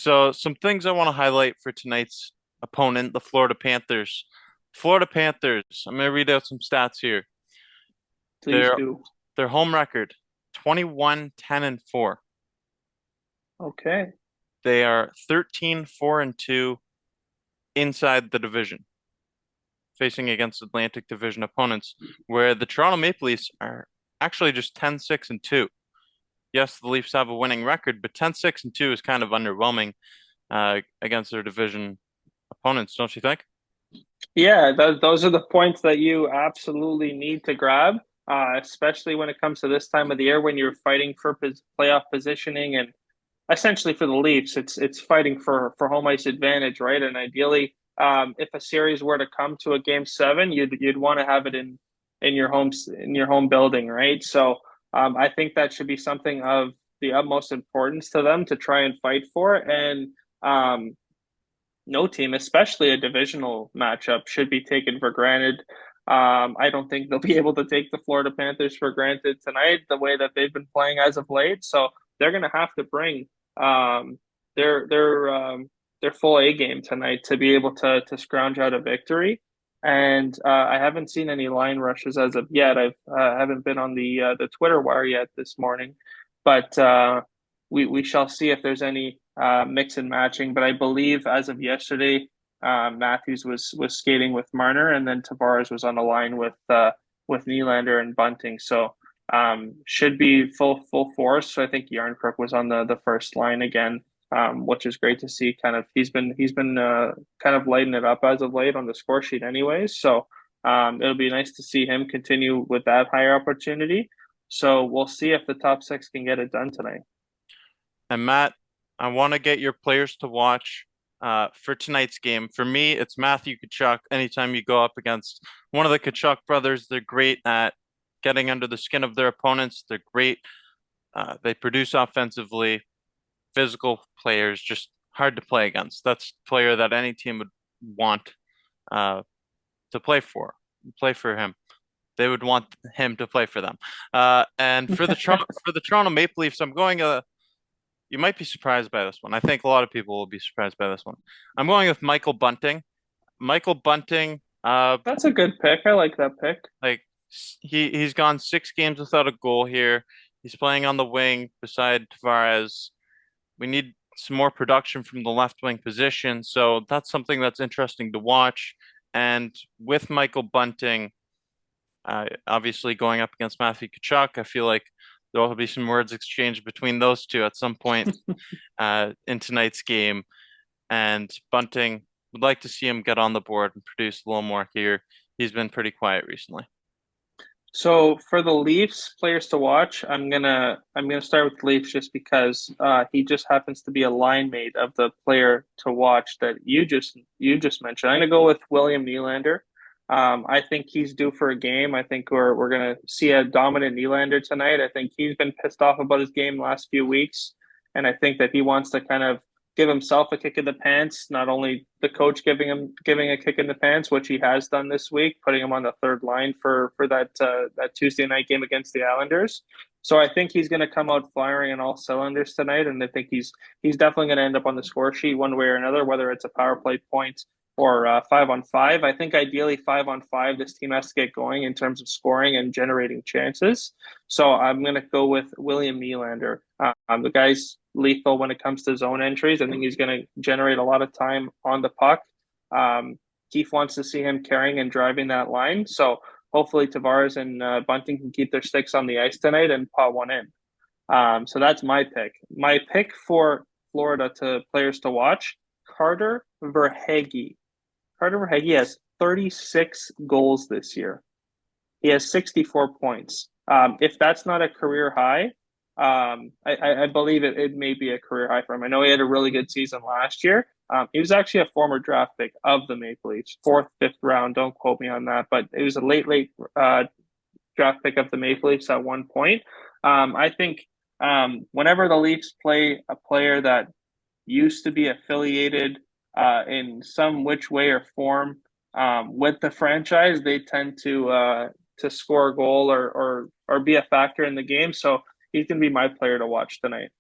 So some things I want to highlight for tonight's opponent, the Florida Panthers. Florida Panthers, I'm going to read out some stats here. Please Their do. their home record, 21, 10, and 4. Okay. They are 13, 4, and 2 inside the division, facing against Atlantic Division opponents, where the Toronto Maple Leafs are actually just 10, 6, and 2. Yes, the Leafs have a winning record, but 10, 6, and 2 is kind of underwhelming against their division opponents, don't you think? Yeah, those are the points that you absolutely need to grab, especially when it comes to this time of the year when you're fighting for playoff positioning and essentially for the Leafs, it's fighting for home ice advantage, right? And ideally, if a series were to come to a game seven, you'd want to have it in your home building, right? So I think that should be something of the utmost importance to them to try and fight for. And no team, especially a divisional matchup, should be taken for granted. I don't think they'll be able to take the Florida Panthers for granted tonight, the way that they've been playing as of late. So they're going to have to bring um, their their um, their full A game tonight to be able to scrounge out a victory. And I haven't seen any line rushes as of yet. Haven't been on the Twitter wire yet this morning, but we shall see if there's any mix and matching. But I believe as of yesterday, Matthews was skating with Marner, and then Tavares was on the line with Nylander and Bunting. So should be full force. So I think Yarncrook was on the first line again, which is great to see. Kind of he's been kind of lighting it up as of late on the score sheet, anyways. So it'll be nice to see him continue with that higher opportunity. So we'll see if the top six can get it done tonight. And Matt, I want to get your players to watch for tonight's game. For me, it's Matthew Tkachuk. Anytime you go up against one of the Tkachuk brothers, they're great at getting under the skin of their opponents. They're great. They produce offensively, physical players, just hard to play against. That's a player that any team would want uh, to play for him. They would want him to play for them. And for the Toronto Maple Leafs, I'm going you might be surprised by this one. I think a lot of people will be surprised by this one. I'm going with Michael Bunting. Michael Bunting, That's a good pick. I like that pick. like he's gone 6 games without a goal here. He's playing on the wing beside Tavares. We need some more production from the left wing position, so that's something that's interesting to watch. And with Michael Bunting, obviously going up against Matthew Tkachuk, I feel like there will be some words exchanged between those two at some point in tonight's game. And Bunting would like to see him get on the board and produce a little more here. He's been pretty quiet recently. So for the Leafs players to watch, I'm gonna start with the Leafs just because he just happens to be a line mate of the player to watch that you just mentioned. I'm gonna go with William Nylander. I think he's due for a game. I think we're gonna see a dominant Nylander tonight. I think he's been pissed off about his game last few weeks, and I think that he wants to kind of give himself a kick in the pants. Not only the coach giving a kick in the pants, which he has done this week, putting him on the third line for that Tuesday night game against the Islanders. So I think he's going to come out firing on all cylinders tonight, and I think he's definitely going to end up on the score sheet one way or another, whether it's a power play point or 5-on-5. I think ideally 5-on-5, this team has to get going in terms of scoring and generating chances. So I'm going to go with William Nylander. The guy's lethal when it comes to zone entries. I think he's going to generate a lot of time on the puck. Keefe wants to see him carrying and driving that line. So hopefully Tavares and Bunting can keep their sticks on the ice tonight and pot one in. So that's my pick. My pick for Florida to players to watch, Carter Verhaeghe. Carter Verhaeghe has 36 goals this year. He has 64 points. If that's not a career high, I believe it may be a career high for him. I know he had a really good season last year. He was actually a former draft pick of the Maple Leafs, fourth, fifth round. Don't quote me on that, but it was a late draft pick of the Maple Leafs at one point. I think whenever the Leafs play a player that used to be affiliated in some which way or form with the franchise, they tend to score a goal or be a factor in the game. So he's going to be my player to watch tonight.